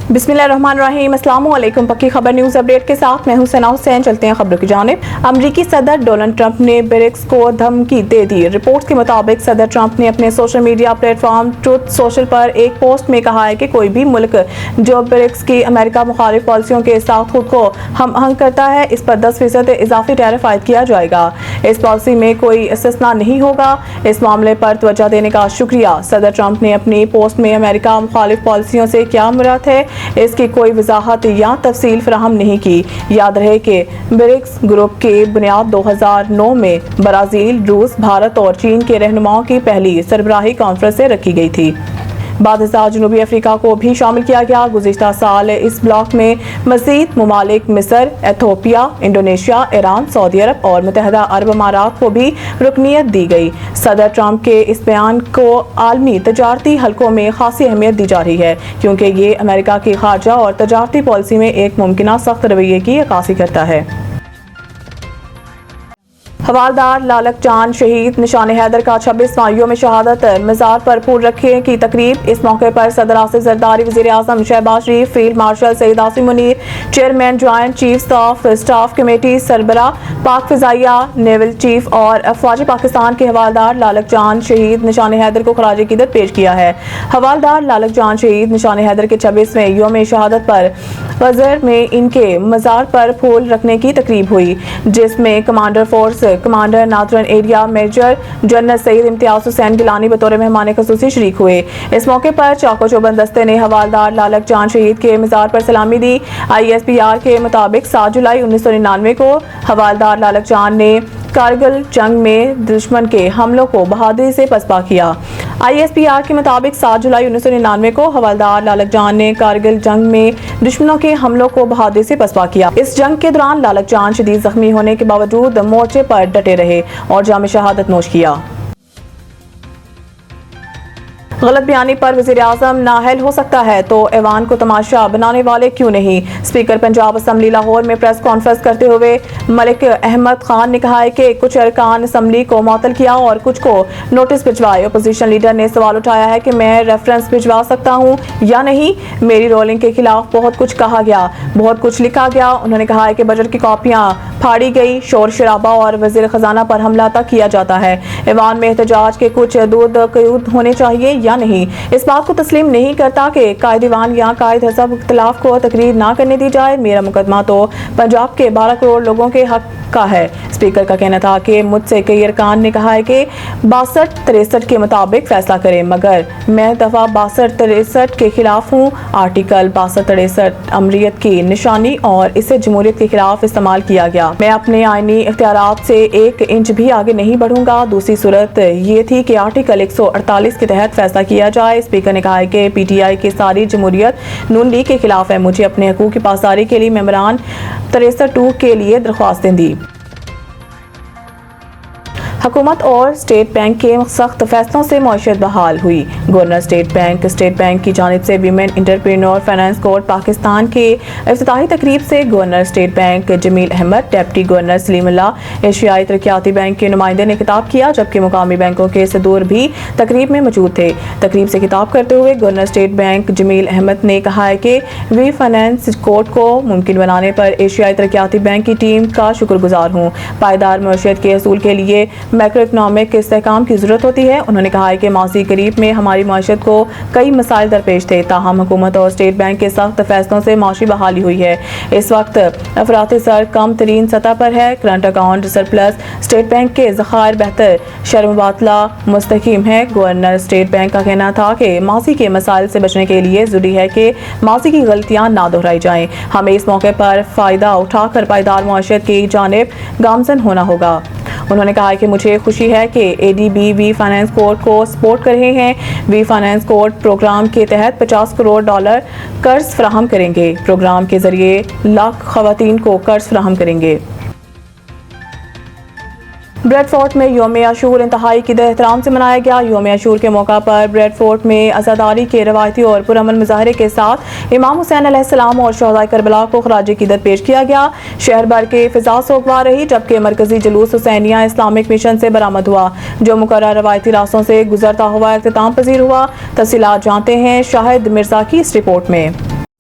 बिस्मिल्लाहिर्रहमानिर्रहीम, अस्सलाम वालेकुम। पक्की खबर न्यूज़ अपडेट के साथ मैं हूं सना हुसैन। चलते हैं खबरों की जानिब। अमरीकी सदर डोनाल्ड ट्रंप ने ब्रिक्स को धमकी दे दी। रिपोर्ट्स के मुताबिक सदर ट्रंप ने अपने social media platform truth social पर एक पोस्ट में कहा है कि कोई भी मुल्क जो ब्रिक्स की अमेरिका मुखालिफ पॉलिसियों के साथ खुद को हम आहंग करता है, इस पर 10% इजाफी टैरिफ आयद किया जाएगा। इस पॉलिसी में कोई इस्तिस्ना नहीं होगा। इस मामले पर तवज्जो देने का शुक्रिया। सदर ट्रंप ने अपनी पोस्ट में अमेरिका मुखालिफ पॉलिसियों से क्या मुराद है, इसकी कोई वजाहत या तफसील फराहम नहीं की। याद रहे कि ब्रिक्स ग्रुप की बुनियाद 2009 में ब्राज़ील, रूस, भारत और चीन के रहनुमाओं की पहली सरबराही कॉन्फ्रेंस से रखी गई थी। बाद जनूबी अफ्रीका को भी शामिल किया गया। गुज़िश्ता साल इस ब्लॉक में मज़ीद ममालिक मिस्र, एथोपिया, इंडोनेशिया, ईरान, सऊदी अरब और मुत्तहदा अरब अमारात को भी रुकनियत दी गई। सदर ट्रंप के इस बयान को आलमी तजारती हलकों में खासी अहमियत दी जा रही है, क्योंकि ये अमेरिका की खारजा और तजारती पॉलिसी में एक मुमकिन सख्त रवैये की अक्कासी करता है। हवालदार लालक जान शहीद निशान हैदर का 26वां यौम शहादत मज़ार पर फूल रखने की तकरीब। इस मौके पर सदर आसिफ जरदारी, वज़ीर आज़म Shahbaz Sharif, field marshal Saeed Asim Munir, chairman joint chief staff committee सरबरा पाक फ़िज़ाइया नेवल चीफ और अफवाज पाकिस्तान के हवालदार लालक जान शहीद निशान हैदर को खराज अक़ीदत पेश किया है। हवालदार लालक जान शहीद निशान हैदर के 26वें यौम शहादत पर वज़र में इनके मज़ार पर फूल रखने की तकरीब हुई, जिसमें commander force commander northern area major general Saeed Imtiaz Hussain Gilani बतौर मेहमान ख़ुसूसी शरीक हुए। इस मौके पर चाको चौबंद दस्ते ने हवालदार लालक जान शहीद के मज़ार पर सलामी दी। ISPR के मुताबिक 7 जुलाई 1999 को हवालदार लालक जान ने कारगिल जंग में दुश्मन के हमलों को बहादुरी से पसपा किया। ISPR के मुताबिक 7 जुलाई 1999 को हवालदार लालक जान ने कारगिल जंग में दुश्मनों के हमलों को बहादुरी से पसपा किया। इस जंग के दौरान लालक जान शदीद जख्मी होने के बावजूद मोर्चे पर डटे रहे और जाम शहादत नोश किया। गलत बयानी पर वज़ीर आज़म नाअहल हो सकता है तो ऐवान को तमाशा बनाने वाले क्यों नहीं। स्पीकर पंजाब असम्बली लाहौर में प्रेस कॉन्फ्रेंस करते हुए मलिक अहमद खान ने कहा है कि कुछ अरकान असम्बली को मुअत्तल किया और कुछ को नोटिस भिजवाए। अपोजिशन लीडर ने सवाल उठाया है कि मैं रेफरेंस भिजवा सकता हूँ या नहीं। मेरी रोलिंग के खिलाफ बहुत कुछ कहा गया, बहुत कुछ लिखा गया। उन्होंने कहा है कि बजट की कॉपियाँ फाड़ी गई, शोर शराबा और वज़ीर ख़जाना पर हमला तक किया जाता है। ऐवान में एहतजाज के कुछ दूध कयूद होने चाहिए या नहीं। इस बात को तस्लीम नहीं करता कि कायदीवान या कायद हसब इख्तिलाफ को तकरीर ना करने दी जाए। मेरा मुकदमा तो पंजाब के 12 करोड़ लोगों के हक का है। स्पीकर का कहना था कि मुझसे कई अरकान ने कहा है कि 62-63 के मुताबिक फैसला करें, मगर मैं दफा 62-63 के खिलाफ हूँ। आर्टिकल 62-63 अमरीत की निशानी और इसे जमहूरियत के खिलाफ इस्तेमाल किया गया। मैं अपने आईनी इख्तियारात से 1 इंच भी आगे नहीं बढ़ूंगा। दूसरी सूरत ये थी कि आर्टिकल 148 के तहत फैसला किया जाए। स्पीकर ने कहा है कि PTI की सारी जमहूरियत नून लीग के खिलाफ है। मुझे अपने हकूक़ की पासदारी के लिए मेमोरान 63-2 के लिए दरख्वास्तें दी। हुकूमत और स्टेट बैंक के सख्त फैसलों से मईशत बहाल हुई। गवर्नर स्टेट बैंक की जानिब से women entrepreneur finance court Pakistan के इफ्तिताही तकरीब से governor state bank Jameel Ahmad, deputy governor Salimullah, एशियाई तरक्याती बैंक के नुमाइंदे ने खिताब किया, जबकि मुकामी बैंकों के सदूर भी तकरीब में मौजूद थे। तकरीब से खिताब करते हुए governor state bank Jameel Ahmad ने कहा है कि वी फाइनेंस कोर्ट को मुमकिन बनाने पर एशियाई तरक्याती बैंक की टीम का शुक्रगुजार हूँ। पायदार मईशत के असूल के लिए मैक्रो इकनॉमिक इस्तेहकाम की ज़रूरत होती है। उन्होंने कहा है कि माजी करीब में हमारी माशत को कई मसाइल दरपेश थे, ताहम हुकूमत और स्टेट बैंक के सख्त फैसलों से माशी बहाली हुई है। इस वक्त अफराती सर कम तरीन सतह पर है। Current account surplus, state bank के ज़खायर बेहतर, शर्म-बातला मुस्तकीम है। गवर्नर स्टेट बैंक का कहना था कि माजी के मसाइल से बचने के लिए ज़रूरी है कि माजी की गलतियाँ ना दोहराई जाएँ। हमें इस मौके पर फ़ायदा उठाकर पायदार मुआशरत की जानिब गामज़न होना होगा। उन्होंने कहा कि मुझे खुशी है कि ADB वी फाइनेंस कोर्ट को सपोर्ट कर रहे हैं। वी फाइनेंस कोर्ट प्रोग्राम के तहत $50 करोड़ कर्ज फराहम करेंगे। प्रोग्राम के जरिए लाख खवातीन को कर्ज फराहम करेंगे। ब्रेडफोर्ट में यौम आशूर इंतहाई क़िदर एहतराम से मनाया गया। यौम आशूर के मौका पर ब्रेडफोर्ट में आज़ादारी के रवायती और पुरअमन मुजाहरे के साथ इमाम हुसैन अलैहिस्सलाम और शहदाए करबला को खराज अक़ीदत पेश किया गया। शहर भर के फिजा सोगवार रही, जबकि मरकजी जुलूस हुसैनिया इस्लामिक मिशन से बरामद हुआ, जो मुकर्रर रवायती रास्तों से गुजरता हुआ इख्तिताम पजीर हुआ। तफसीलात जानते हैं शाहिद मिर्जा की इस रिपोर्ट में।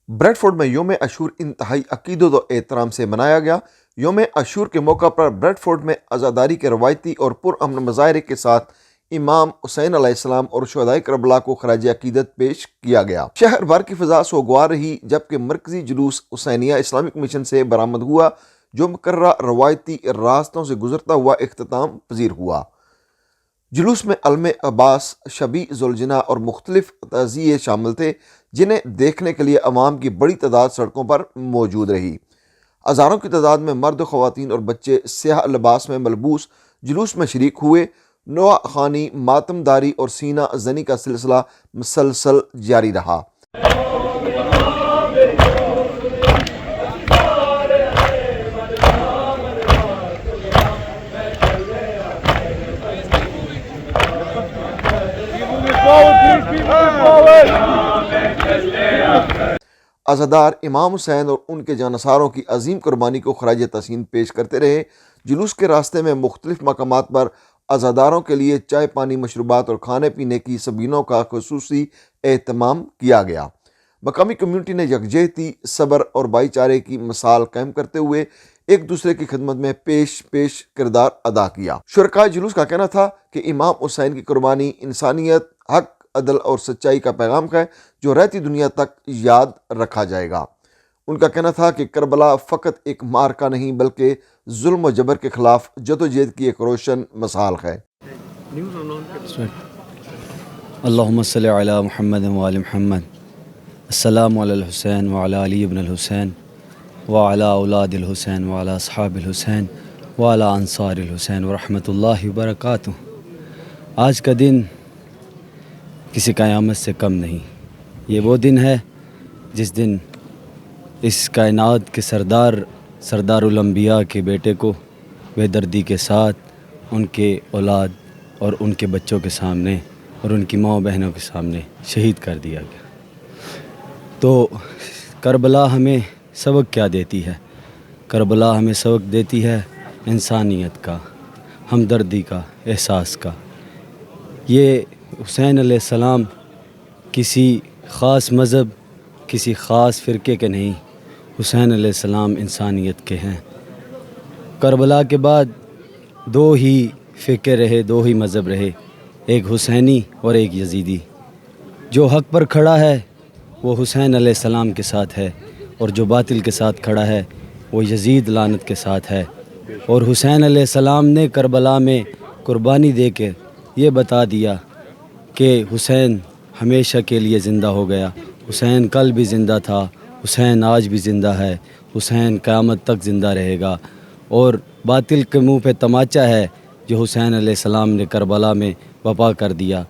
بریڈ فورڈ میں یوم عاشور انتہائی عقیدت و احترام سے منایا گیا۔ یوم عاشور کے موقع پر بریڈ فورڈ میں عزاداری کے روایتی اور پرامن مظاہرے کے ساتھ امام حسین علیہ السلام اور شہدائے کربلا کو خراج عقیدت پیش کیا گیا۔ شہر بھر کی فضا سوگوار رہی، جبکہ مرکزی جلوس حسینیہ اسلامک مشن سے برآمد ہوا، جو مقررہ روایتی راستوں سے گزرتا ہوا اختتام پذیر ہوا۔ جلوس میں علم عباس، شبیع ذوالجناح اور مختلف تعزیے شامل تھے، جنہیں دیکھنے کے لیے عوام کی بڑی تعداد سڑکوں پر موجود رہی۔ ہزاروں کی تعداد میں مرد، خواتین اور بچے سیاہ لباس میں ملبوس جلوس میں شریک ہوئے۔ نوح خوانی، ماتم داری اور سینہ زنی کا سلسلہ مسلسل جاری رہا۔ عزادار امام حسین اور ان کے جانثاروں کی عظیم قربانی کو خراج تحسین پیش کرتے رہے۔ جلوس کے راستے میں مختلف مقامات پر عزاداروں کے لیے چائے، پانی، مشروبات اور کھانے پینے کی سبیلوں کا خصوصی اہتمام کیا گیا۔ مقامی کمیونٹی نے یکجہتی، صبر اور بھائی چارے کی مثال قائم کرتے ہوئے ایک دوسرے کی خدمت میں پیش کردار ادا کیا۔ شرکائے جلوس کا کہنا تھا کہ امام حسین کی قربانی انسانیت، حق، عدل اور سچائی کا پیغام ہے، جو رہتی دنیا تک یاد رکھا جائے گا۔ ان کا کہنا تھا کہ کربلا فقط ایک معرکہ نہیں، بلکہ ظلم و جبر کے خلاف جدوجہد کی ایک روشن مثال ہے۔ اللہم صلی علی محمد وعلی محمد، السلام علی الحسین وعلی علی ابن الحسین وعلی اولاد الحسین وعلی اصحاب الحسین وعلی انصار الحسین ورحمۃ اللہ وبرکاتہ۔ آج کا دن کسی قیامت سے کم نہیں۔ یہ وہ دن ہے جس دن اس کائنات کے سردار الانبیاء کے بیٹے کو بے دردی کے ساتھ ان کے اولاد اور ان کے بچوں کے سامنے اور ان کی ماں بہنوں کے سامنے شہید کر دیا گیا۔ تو کربلا ہمیں سبق کیا دیتی ہے؟ کربلا ہمیں سبق دیتی ہے انسانیت کا، ہمدردی کا، احساس کا۔ یہ حسین علیہ السلام کسی خاص مذہب، کسی خاص فرقے کے نہیں، حسین علیہ السلام انسانیت کے ہیں۔ کربلا کے بعد دو ہی فرقے رہے، دو ہی مذہب رہے، ایک حسینی اور ایک یزیدی۔ جو حق پر کھڑا ہے وہ حسین علیہ السلام کے ساتھ ہے، اور جو باطل کے ساتھ کھڑا ہے وہ یزید لعنت کے ساتھ ہے۔ اور حسین علیہ السلام نے کربلا میں قربانی دے کے یہ بتا دیا کہ حسین ہمیشہ کے لیے زندہ ہو گیا۔ حسین کل بھی زندہ تھا، حسین آج بھی زندہ ہے، حسین قیامت تک زندہ رہے گا۔ اور باطل کے منہ پہ تماچا ہے جو حسین علیہ السلام نے کربلا میں وفا کر دیا۔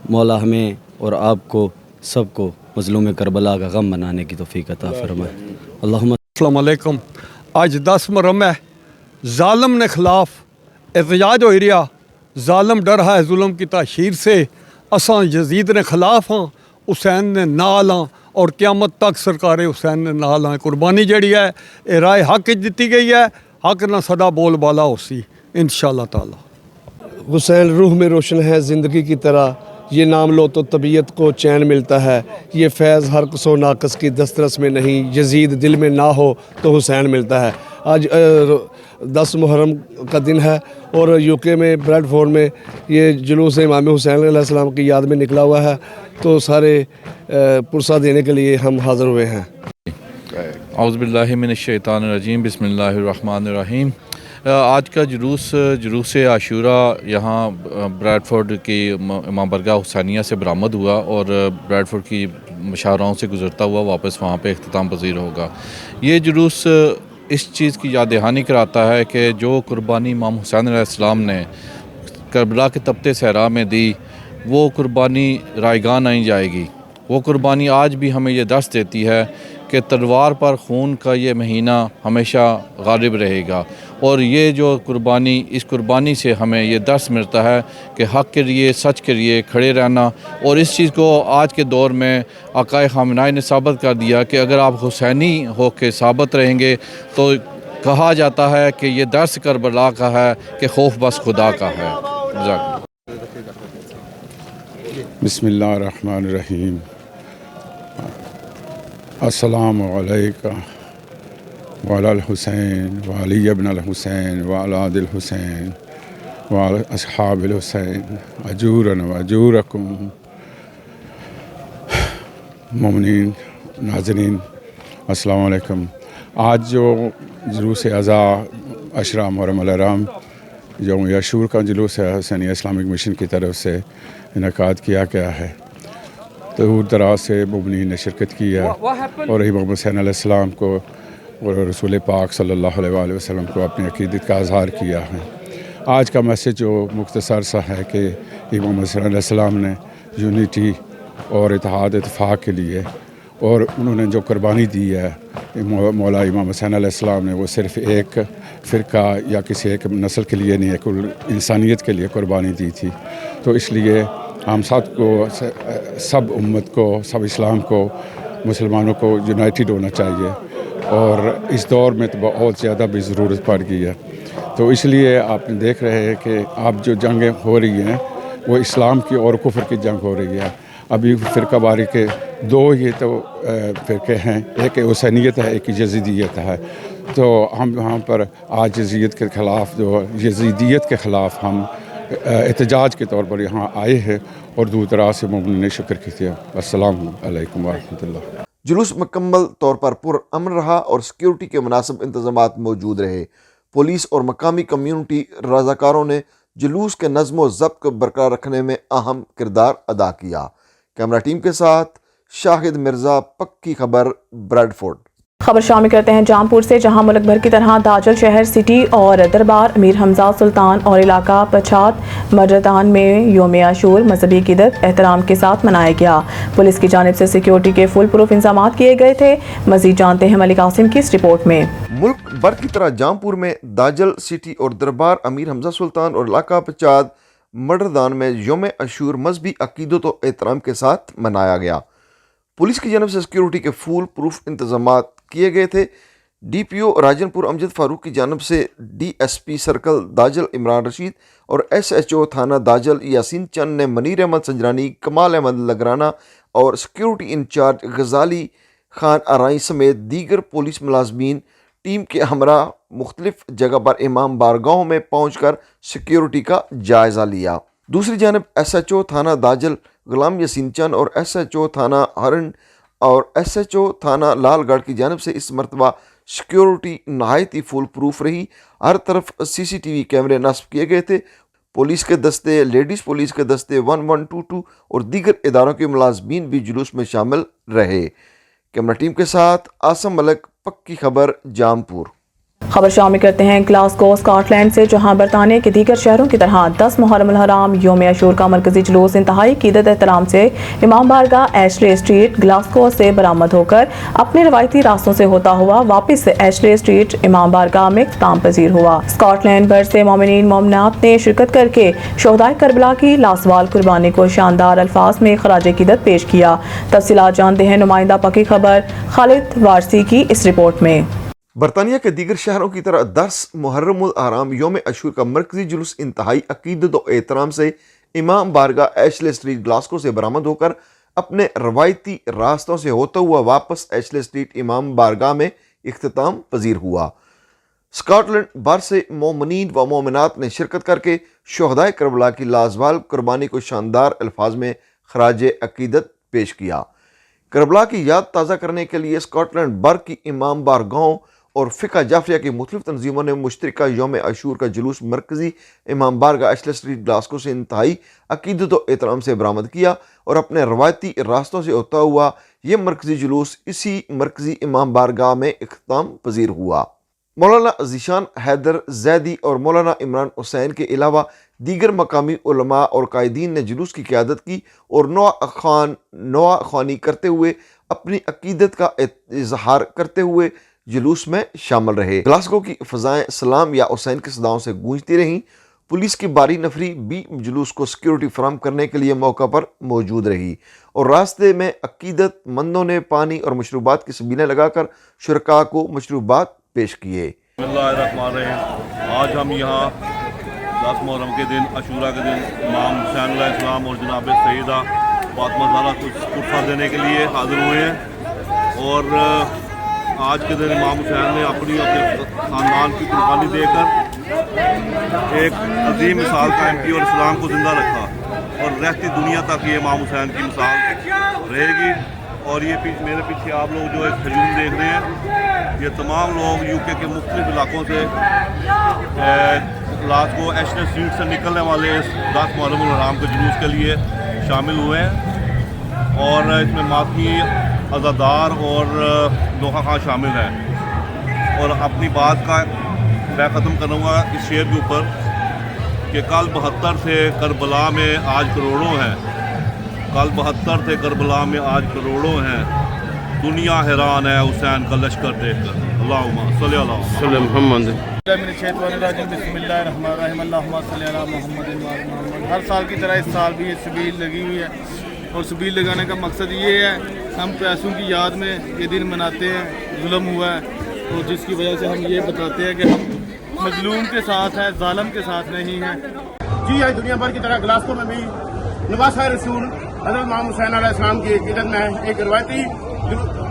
مولا ہمیں اور آپ کو سب کو مظلوم کربلا کا غم منانے کی توفیق عطا فرمائے۔ اللہم السلام علیکم۔ آج 10 محرم ہے، ظالم نے خلاف احتجاج ہو رہا، ظالم ڈر ہے ظلم کی تحشیر سے، اساں یزید نے خلاف ہاں، حسین نے نال ہاں، اور قیامت تک سرکار حسین نے نال ہاں۔ قربانی جڑی ہے اے رائے حق دیتی گئی ہے، حق نہ صدا بول بالا ہو سی انشاءاللہ تعالی۔ حسین روح میں روشن ہے زندگی کی طرح، یہ نام لو تو طبیعت کو چین ملتا ہے، یہ فیض ہر کس و ناقص کی دسترس میں نہیں، یزید دل میں نہ ہو تو حسین ملتا ہے۔ آج 10 محرم کا دن ہے اور یو کے میں بریڈ فورڈ میں یہ جلوس امام حسین علیہ السلام کی یاد میں نکلا ہوا ہے، تو سارے پرسہ دینے کے لیے ہم حاضر ہوئے ہیں۔ اعوذ باللہ من الشیطان الرجیم، بسم اللہ الرحمن الرحیم۔ آج کا جلوس عاشورہ یہاں بریڈ فورڈ کی امام برگاہ حسینیہ سے برآمد ہوا اور بریڈ فورڈ کی مشاعراؤں سے گزرتا ہوا واپس وہاں پہ اختتام پذیر ہوگا۔ یہ جلوس اس چیز کی یاد دہانی کراتا ہے کہ جو قربانی امام حسین علیہ السلام نے کربلا کے تپتے صحرا میں دی، وہ قربانی رائگاں نہیں جائے گی۔ وہ قربانی آج بھی ہمیں یہ درس دیتی ہے کہ تلوار پر خون کا یہ مہینہ ہمیشہ غالب رہے گا، اور یہ جو قربانی، اس قربانی سے ہمیں یہ درس ملتا ہے کہ حق کے لیے، سچ کے لیے کھڑے رہنا۔ اور اس چیز کو آج کے دور میں آقا خامنہئی نے ثابت کر دیا کہ اگر آپ حسینی ہو کے ثابت رہیں گے تو کہا جاتا ہے کہ یہ درس کربلا کا ہے کہ خوف بس خدا کا ہے۔ بسم اللہ الرحمن الرحیم۔ السلام علیکم وعلی الحسین وعلی ابن الحسین وعلاد الحسین وعلی اصحاب الحسین اجورن واجورکم. مومنین ناظرین السلام علیکم. آج جو جلوس اعزاء عشرہ محرم الحرام یوم عاشور کا جلوس ہے حسینیہ اسلامک مشن کی طرف سے انعقاد کیا گیا ہے. دور دراز سے مومنین نے شرکت کی ہے اور امام حسین علیہ السلام کو اور رسول پاک صلی اللہ علیہ وآلہ وسلم کو اپنی عقیدت کا اظہار کیا ہے. آج کا میسیج جو مختصر سا ہے کہ امام حسین علیہ السلام نے یونٹی اور اتحاد اتفاق کے لیے اور انہوں نے جو قربانی دی ہے مولا امام حسین علیہ السلام نے وہ صرف ایک فرقہ یا کسی ایک نسل کے لیے نہیں ہے، کل انسانیت کے لیے قربانی دی تھی. تو اس لیے ہم سب امت کو، سب اسلام کو، مسلمانوں کو یونائٹڈ ہونا چاہیے اور اس دور میں تو بہت زیادہ بھی ضرورت پڑ گئی ہے. تو اس لیے آپ نے دیکھ رہے ہیں کہ اب جو جنگیں ہو رہی ہیں وہ اسلام کی اور کفر کی جنگ ہو رہی ہے. ابھی فرقہ واری کے دو ہی تو فرقے ہیں، ایک حسینیت ہے، ایک یزیدیت ہے. تو ہم وہاں پر آج یزیدیت کے خلاف ہم احتجاج کے طور پر یہاں آئے ہیں اور دور دراز سے مومنین نے شکر کیا. السلام علیکم ورحمۃ اللہ. جلوس مکمل طور پر پرامن رہا اور سیکیورٹی کے مناسب انتظامات موجود رہے. پولیس اور مقامی کمیونٹی رضاکاروں نے جلوس کے نظم و ضبط کو برقرار رکھنے میں اہم کردار ادا کیا. کیمرہ ٹیم کے ساتھ شاہد مرزا، پکی خبر، بریڈ فورڈ. خبر شامل کرتے ہیں جامپور سے، جہاں ملک بھر کی طرح داجل شہر سٹی اور دربار امیر حمزہ سلطان اور علاقہ پچھات مردان میں یوم عاشور مذہبی عقیدت احترام کے ساتھ منایا گیا. پولیس کی جانب سے سیکیورٹی کے فل پروف انتظامات کیے گئے تھے. مزید جانتے ہیں ملک قاسم کی اس رپورٹ میں. ملک بھر کی طرح جامپور میں داجل سٹی اور دربار امیر حمزہ سلطان اور علاقہ پچھات مردان میں یوم عاشور مذہبی عقیدت و احترام کے ساتھ منایا گیا. پولیس کی جانب سے سیکیورٹی کے فول پروف انتظامات کیے گئے تھے. ڈی پی او راجن پور امجد فاروق کی جانب سے D S P circle Dajal Imran Rashid اور ایس ایچ او تھانہ داجل یاسین چند نے منیر احمد سنجرانی، کمال احمد لگرانہ اور سیکیورٹی انچارج غزالی خان آرائی سمیت دیگر پولیس ملازمین ٹیم کے ہمراہ مختلف جگہ پر امام بارگاہوں میں پہنچ کر سیکیورٹی کا جائزہ لیا. دوسری جانب ایس ایچ او تھانہ داجل غلام یاسین چند اور ایس ایچ او تھانہ ہرن اور ایس ایچ او تھانہ لال گڑھ کی جانب سے اس مرتبہ سیکیورٹی نہایت ہی فول پروف رہی. ہر طرف سی سی ٹی وی کیمرے نصب کیے گئے تھے. پولیس کے دستے، لیڈیز پولیس کے دستے 1122 اور دیگر اداروں کے ملازمین بھی جلوس میں شامل رہے. کیمرہ ٹیم کے ساتھ آسم ملک، پکی خبر، جامپور. خبر شامل کرتے ہیں گلاسگو اسکاٹ لینڈ سے، جہاں برطانیہ کے دیگر شہروں کی طرح 10 محرم الحرام یوم عاشور کا مرکزی جلوس انتہائی عقیدت احترام سے امام بارگاہ ایشلے اسٹریٹ گلاسگو سے برآمد ہو کر اپنے روایتی راستوں سے ہوتا ہوا واپس ایشلے اسٹریٹ امام بارگاہ میں اختتام پذیر ہوا. اسکاٹ لینڈ بھر سے مومنین مومنات نے شرکت کر کے شہدائے کربلا کی لاسوال قربانی کو شاندار الفاظ میں خراج عقیدت پیش کیا. تفصیلات جانتے ہیں نمائندہ پکی خبر خالد وارسی کی اس رپورٹ میں. برطانیہ کے دیگر شہروں کی طرح 10 محرم الحرام یوم عاشور کا مرکزی جلوس انتہائی عقیدت و احترام سے امام بارگاہ ایشلے اسٹریٹ گلاسگو سے برآمد ہو کر اپنے روایتی راستوں سے ہوتا ہوا واپس ایشلے اسٹریٹ امام بارگاہ میں اختتام پذیر ہوا. اسکاٹ لینڈ بھر سے مومنین و مومنات نے شرکت کر کے شہدائے کربلا کی لازوال قربانی کو شاندار الفاظ میں خراج عقیدت پیش کیا. کربلا کی یاد تازہ کرنے کے لیے اسکاٹ لینڈ بھر کی امام بارگاہوں اور فقہ جعفریہ کی مختلف تنظیموں نے مشترکہ یوم عاشور کا جلوس مرکزی امام بارگاہ ایشلے اسٹریٹ گلاسگو سے انتہائی عقیدت و احترام سے برآمد کیا اور اپنے روایتی راستوں سے ہوتا ہوا یہ مرکزی جلوس اسی مرکزی امام بارگاہ میں اختتام پذیر ہوا. مولانا ذیشان حیدر زیدی اور مولانا عمران حسین کے علاوہ دیگر مقامی علماء اور قائدین نے جلوس کی قیادت کی اور نوع خوانی کرتے ہوئے اپنی عقیدت کا اظہار کرتے ہوئے جلوس میں شامل رہے. گلاسگو کی فضائیں سلام یا حسین کے صداؤں سے گونجتی رہیں. پولیس کی باری نفری بھی جلوس کو سیکیورٹی فراہم کرنے کے لیے موقع پر موجود رہی اور راستے میں عقیدت مندوں نے پانی اور مشروبات کی سبیلیں لگا کر شرکاء کو مشروبات پیش کیے. بسم اللہ الرحمن الرحیم. آج ہم یہاں 10 محرم کے دن عاشورہ کے دن امام حسین علیہ السلام اور جناب سیدہ فاطمہ زہرا کو فرصت دینے کے لیے حاضر ہوئے ہیں और आज के दिन इमाम हुसैन ने अपने ख़ानदान की कुर्बानी देकर एक अजीम मिसाल कायम की और इस्लाम को ज़िंदा रखा, और रहती दुनिया तक ये इमाम हुसैन की मिसाल रहेगी। और ये मेरे पीछे आप लोग जो एक हजूम देख रहे हैं, ये तमाम लोग यूके के मुख्तलिफ इलाकों से रात को एशने स्ट्रीट से निकलने वाले इस 10 मुहर्रम हराम के जुलूस के लिए शामिल हुए हैं, और इसमें मातमी अज़ादार और लोहा खां शामिल हैं। और अपनी बात का मैं ख़त्म करूँगा इस शेर के ऊपर कि कल 72 थे करबला में आज करोड़ों हैं, कल 72 थे करबला में आज करोड़ों हैं, दुनिया हैरान है हुसैन का लश्कर देखकर। अल्लाहुम्मा सल्ली अला मुहम्मद। हर साल की तरह इस साल भी ये सबील लगी हुई है, और सबील लगाने का मकसद ये है, हम प्यासों की याद में ये दिन मनाते हैं। जुल्म हुआ है, और जिसकी वजह से हम ये बताते हैं कि हम मजलूम के साथ हैं, जालिम के साथ नहीं हैं। जी आज दुनिया भर की तरह ग्लासगो में भी नवासा रसूल हज़रत इमाम हुसैन अलैहिस्सलाम की इक़्क़त में एक रवायती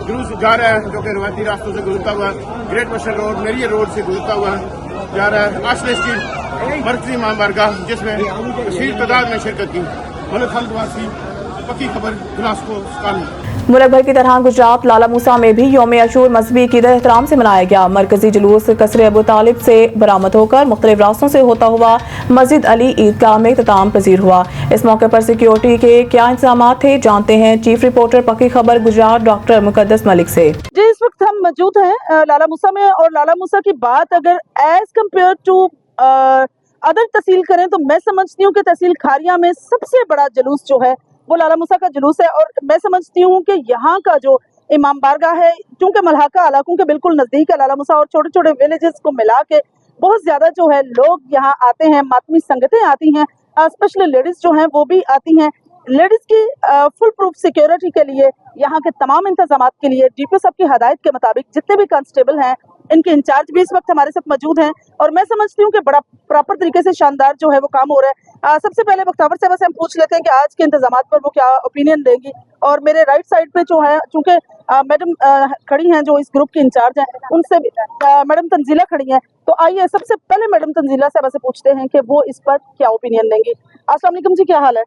जुलूस जा रहा है, जो कि रवायती रास्तों से गुजरता हुआ great western road merrier road से गुजरता हुआ जा रहा है आशले स्ट्रीट मरकजी इमाम बारगाह, जिसमें कसीर तादाद में शिरकत की। मुल्क खलदवासी पक्की खबर ग्लासगो स्कालू। मुल्क भर की तरह गुजरात लाला मूसा में भी यौम अशूर मजहबी ईद एहतराम से मनाया गया। मरकजी जुलूस कसरे अबू तालिब से बरामद होकर मुख्तलिफ रास्तों से होता हुआ मस्जिद अली ईदगाह में इख्तिताम पजीर हुआ। इस मौके पर सिक्योरिटी के क्या इंतजाम थे, जानते हैं चीफ रिपोर्टर पक्की खबर गुजरात डॉक्टर मुकद्दस मलिक से। जी इस वक्त हम मौजूद हैं लाला मूसा में, और लाला मूसा की बात अगर एज कम्पेयर टू अदर तहसील करें तो मैं समझती हूँ कि तहसील खारिया में सबसे बड़ा जुलूस जो है वो लाला मूसा का जुलूस है। और मैं समझती हूँ कि यहाँ का जो इमाम बारगाह है, क्योंकि मलहाका इलाकों के बिल्कुल नज़दीक है लाला मूसा, और छोटे छोटे विलेजेस को मिला के बहुत ज़्यादा जो है लोग यहाँ आते हैं, मातमी संगतें आती हैं, स्पेशली लेडीज़ जो हैं वो भी आती हैं। लेडीज़ की फुल प्रूफ सिक्योरिटी के लिए यहाँ के तमाम इंतजाम के लिए DPO साहब की हदायत के मुताबिक जितने भी कांस्टेबल हैं, इनके इंचार्ज भी इस वक्त हमारे साथ मौजूद हैं, और मैं समझती हूँ कि बड़ा प्रॉपर तरीके से शानदार जो है वो काम हो रहा है। सबसे पहले बख्तावर साहब से हम पूछ लेते हैं कि आज के इंतजाम पर वो क्या ओपिनियन देंगी। और मेरे राइट साइड पे जो है, चूँकि मैडम खड़ी हैं जो इस ग्रुप की इंचार्ज हैं, उनसे मैडम तंजीला खड़ी हैं, तो आइए सबसे पहले मैडम तंजीला साहब से पूछते हैं कि वो इस पर क्या ओपिनियन देंगी। अस्सलाम वालेकुम जी, क्या हाल है?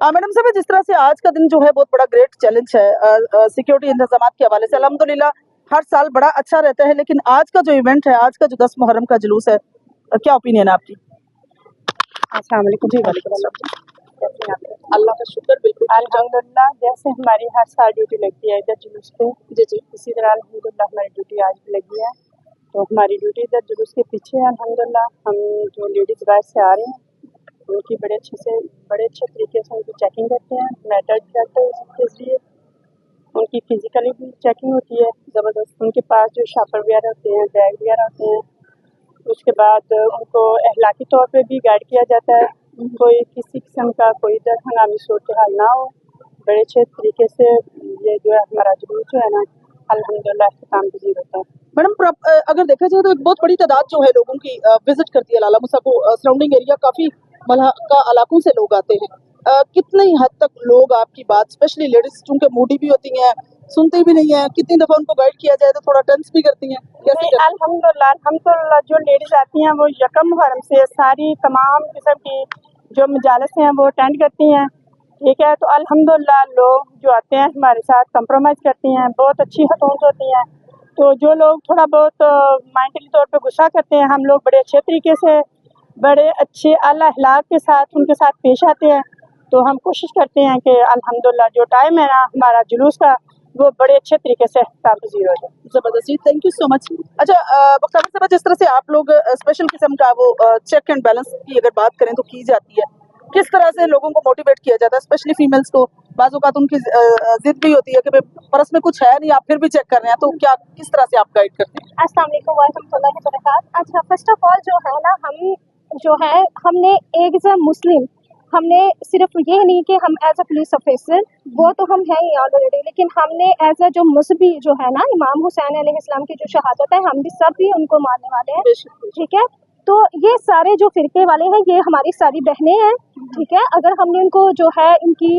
मैडम साहब, जिस तरह से आज का दिन जो है बहुत बड़ा ग्रेट चैलेंज है सिक्योरिटी इंतजाम के हवाले से, अल्हम्दुलिल्लाह हर साल बड़ा अच्छा रहता है, लेकिन आज का जो इवेंट है, आज का जो 10 मुहर्रम का जुलूस है, क्या ओपिनियन है आपकी? अस्सलाम वालेकुम जी। अल्लाह का शुक्र, बिल्कुल अल्हम्दुलिल्लाह। जैसे हमारी हर साल ड्यूटी लगती है इधर जुलूस पे, जी जी, इसी तरह अल्हम्दुलिल्लाह हमारी ड्यूटी आज भी लगी है। तो हमारी ड्यूटी इधर जुलूस के पीछे है। अल्हम्दुलिल्लाह हम जो लेडीज़ बाहर से आ रहे हैं उनकी बड़े अच्छे तरीके से उनकी चेकिंग करते हैं, मेटल डिटेक्टर के जरिए उनकी फिजिकली भी चेकिंग होती है ज़बरदस्त। उनके पास जो शापर वगैरह होते हैं, बैग वगैरह होते हैं, उसके बाद उनको अहलाकी तौर पे भी गाइड किया जाता है, कोई किसी किस्म का कोई इधर हंगामी सूरत हाल ना हो। बड़े अच्छे तरीके से ये जो है हमारा जुलूस जो है ना अल्हम्दुलिल्लाह इख्तिताम पजीर होता है। मैडम अगर देखा जाए तो एक बहुत बड़ी तादाद जो है लोगों की विजिट करती है लाला मूसा को, सराउंडिंग एरिया काफ़ी मलहका इलाकों से लोग आते हैं। कितनी हद तक लोग आपकी बात, स्पेशली लेडीज चूँकि मूडी भी होती हैं, सुनती भी नहीं है, कितनी दफ़ा उनको गाइड किया जाए तो थोड़ा टेंस भी करती हैं? अल्हम्दुलिल्लाह जो लेडीज़ आती हैं वो यकम मुहर्रम से सारी तमाम किस्म की जो मजालस हैं वो अटेंड करती हैं, ठीक है। तो अल्हम्दुलिल्लाह लोग जो आते हैं हमारे साथ कंप्रोमाइज़ करती हैं, बहुत अच्छी खतून होती हैं। तो जो लोग थोड़ा बहुत माइंडली तौर पे गुस्सा करते हैं, हम लोग बड़े अच्छे तरीके से, बड़े अच्छे आला अखलाक के साथ उनके साथ पेश आते हैं। तो हम कोशिश करते हैं कि अल्हम्दुलिल्लाह जो टाइम है ना हमारा जुलूस का, वो बड़े अच्छे तरीके से तामज़ीर हो जाए। ज़बरदस्त जी, थैंक यू सो मच। अच्छा बख्तावर साहब, जिस तरह से आप लोग स्पेशल किस्म का वो चेक एंड बैलेंस की अगर बात करें तो की जाती है, किस तरह से लोगों को मोटिवेट किया जाता है, स्पेशली फीमेल्स को? बाज़ औक़ात उनकी ज़िद भी होती है कि भाई पर्स में कुछ है नहीं, आप फिर भी चेक कर रहे हैं, तो क्या किस तरह से आप गाइड करते हैं? अस्सलाम वालेकुम व रहमतुल्लाहि व बरकातहू। अच्छा, फर्स्ट ऑफ ऑल जो है ना, हम जो है हमने एज अ मुस्लिम हमने सिर्फ ये नहीं कि हम एज अ पुलिस ऑफिसर, वो तो हम हैं ही ऑलरेडी, लेकिन हमने एज अ जो मजहबी जो है ना इमाम हुसैन अलैहिस्सलाम की जो शहादत है, हम भी सब भी उनको मानने वाले हैं, ठीक है। तो ये सारे जो फ़िरके वाले हैं ये हमारी सारी बहनें हैं, ठीक है। अगर हमने उनको जो है इनकी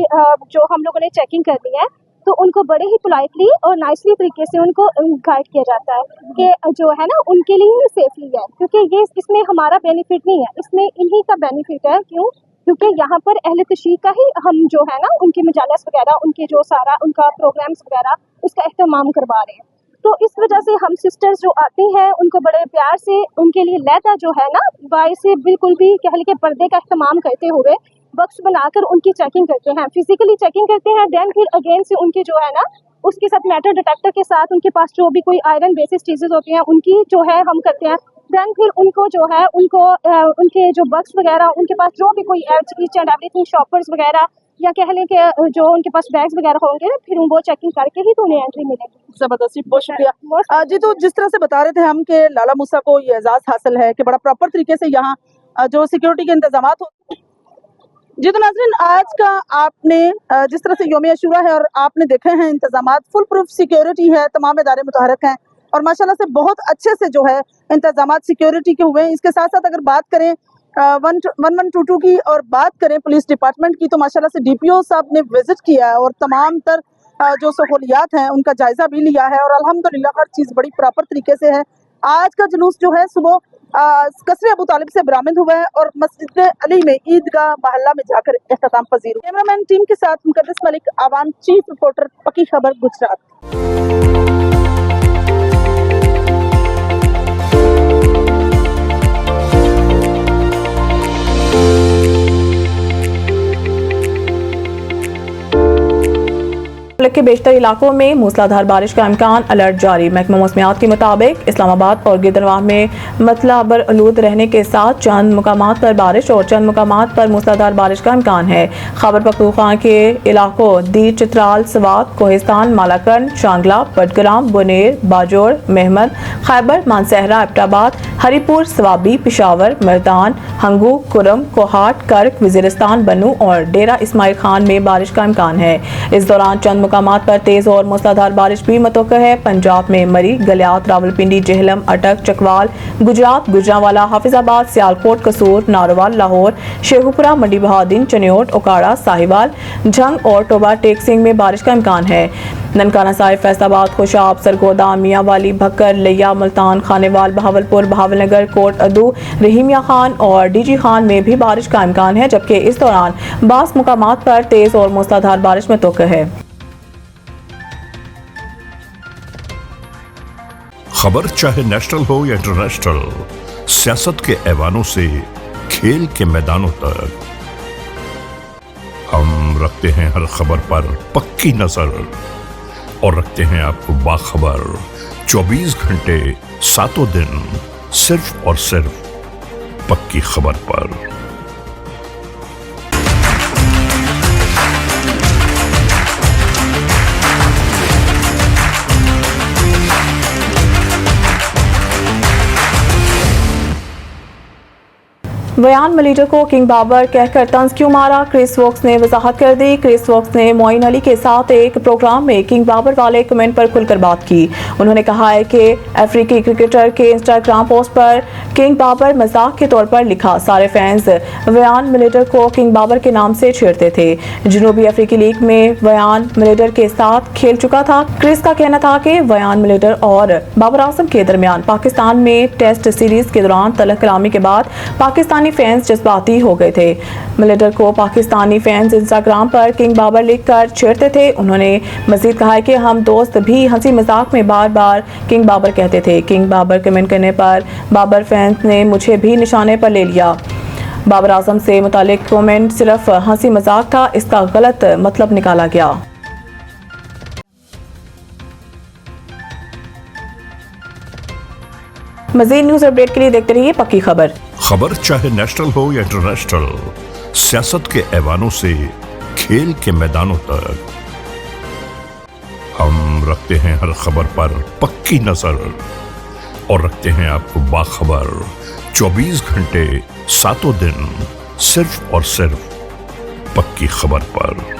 जो हम लोगों ने चेकिंग कर ली है तो उनको बड़े ही पोलाइटली और नाइसली तरीके से उनको गाइड किया जाता है कि जो है ना उनके लिए ही सेफली है, क्योंकि ये इसमें हमारा बेनिफिट नहीं है, इसमें इन्हीं का बेनिफिट है। क्यों? क्योंकि यहाँ पर अहले तशरीह का ही हम जो है ना उनके मजालस वगैरह, उनके जो सारा उनका प्रोग्राम्स वगैरह उसका एहतमाम करवा रहे हैं। तो इस वजह से हम सिस्टर्स जो आती हैं उनको बड़े प्यार से उनके लिए लहदा जो है ना बाई से बिल्कुल भी कह ली के पर्दे का एहतमाम करते हुए बक्स बनाकर उनकी चेकिंग करते हैं, फिजिकली चेकिंग करते हैं। देन फिर अगेन से उनके जो है ना उसके साथ मेटल डिटेक्टर के साथ उनके पास जो भी कोई आयरन बेसिस चीज़ें होती हैं उनकी जो है हम करते हैं। देन फिर उनको जो है उनको उनके जो बक्स वगैरह उनके पास जो भी कोई ईच एंड एवरीथिंग शॉपर्स वगैरह या कह लें कि जो उनके पास बैग्स वगैरह होंगे फिर वो चेकिंग करके ही तो उन्हें एंट्री मिलेगी। जबरदस्ती, बहुत शुक्रिया जी। तो जिस तरह से बता रहे थे हम कि लाला मूसा को ये एजाज हासिल है कि बड़ा प्रॉपर तरीके से यहाँ जो सिक्योरिटी के इंतजाम होते हैं जी। तो नाज़रीन, आज का आपने जिस तरह से यौम अशूरा है और आपने देखे हैं इंतजाम, फुल प्रूफ सिक्योरिटी है, तमाम इदारे मुतहरक हैं और माशाल्लाह से बहुत अच्छे से जो है इंतजाम सिक्योरिटी के हुए हैं। इसके साथ साथ अगर बात करें 1122 की और बात करें पुलिस डिपार्टमेंट की, तो माशाल्लाह से DPO साहब ने विजिट किया है और तमाम तर जो सहूलियात हैं उनका जायजा भी लिया है और अल्हम्दुलिल्लाह हर चीज़ बड़ी प्रॉपर तरीके से है। आज का जुलूस जो है सुबह कसरे अबू तालिब से बरामद हुआ है और मस्जिद अली में ईदगाह महल्ला में जाकर इख्तिताम पजीर। कैमरामैन टीम के साथ मुकद्दस मलिक, आवाम चीफ रिपोर्टर, पक्की खबर, गुजरात। मुल्क के बेशतर इलाकों में मूसलाधार बारिश का इम्कान, अलर्ट जारी। महकमा मौसमियात के मुताबिक इस्लामाबाद और गिरदनवाह में मतलाबर आलूद रहने के साथ चंद मुकामात पर बारिश और चंद मुकामात पर मूसलाधार बारिश का इम्कान है। खैबर पख्तूनख्वा के इलाकों दीर, चित्राल, सवात, कोहिस्तान, मालाकंड, शांगला, बडग्राम, बुनेर, बाजोड़, मेहमद, खैबर, मानसहरा, एबटाबाद, हरीपुर, सवाबी, पिशावर, मर्दान, हंगू, कुरम, कोहाट, कर्क, वजीरिस्तान, बनू और डेरा इस्माइल खान में बारिश का इम्कान है। इस दौरान चंद मुकामात पर तेज और मूसलाधार बारिश भी मुतवक्किल है। पंजाब में मरी, गलियात, रावलपिंडी, जेहलम, अटक, चकवाल, गुजरात, गुजरांवाला, हाफिजाबाद, सियालकोट, कसूर, नारोवाल, लाहौर, शेखुपुरा, मंडी बहादुर, चनियोट, ओकाड़ा, साहिवाल, झंग और टोबा टेक सिंह में बारिश का इम्कान है। ननकाना साहिब, फैसलाबाद, खुशाब, सरगोदा, मियांवाली, भक्कर, लिया, मुल्तान, खानेवाल, बहावलपुर, बहावलनगर, कोट अदू, रहीमिया खान और डीजी खान में भी बारिश का इम्कान है, जबकि इस दौरान बास मुकामात पर तेज और मूसलाधार बारिश मुतवक्किल है। खबर चाहे नेशनल हो या इंटरनेशनल, सियासत के ऐवानों से खेल के मैदानों तक, हम रखते हैं हर खबर पर पक्की नजर और रखते हैं आपको बाखबर 24 घंटे 7 दिन सिर्फ और सिर्फ पक्की खबर पर। वयान मलीडर को किंग बाबर कहकर तंज क्यों मारा, क्रिस वोक्स ने वजाहत कर दी। क्रिस वोक्स ने मोइन अली के साथ एक प्रोग्राम में किंग बाबर वाले कमेंट पर खुलकर बात की। उन्होंने कहा है कि अफ्रीकी क्रिकेटर के इंस्टाग्राम पोस्ट पर किंग बाबर मजाक के तौर पर लिखा। सारे फैंस वयान मलीडर को किंग बाबर के नाम से छेड़ते थे। जनूबी अफ्रीकी लीग में वयान मलीडर के साथ खेल चुका था। क्रिस का कहना था कि वयान मलीडर और बाबर आजम के दरमियान पाकिस्तान में टेस्ट सीरीज के दौरान तलख कलामी के बाद पाकिस्तानी फैंस जज्बाती हो गए थे। मिलिटर को पाकिस्तानी फैंस इंस्टाग्राम पर किंग बाबर लिखकर छेड़ते थे। उन्होंने मजीद कहा है कि हम दोस्त भी हंसी मजाक में बार बार किंग बाबर कहते थे। किंग बाबर कमेंट करने पर बाबर फैंस ने मुझे भी निशाने पर ले लिया। बाबर आजम से मुतालिक कमेंट सिर्फ हंसी मजाक था, इसका गलत मतलब निकाला गया। मज़ीद न्यूज़ अपडेट के लिए देखते रहिए पक्की खबर। खबर चाहे नेशनल हो या इंटरनेशनल, सियासत के ऐवानों से खेल के मैदानों तक, हम रखते हैं हर खबर पर पक्की नजर और रखते हैं आपको बाखबर 24 घंटे 7 दिन सिर्फ और सिर्फ पक्की खबर पर।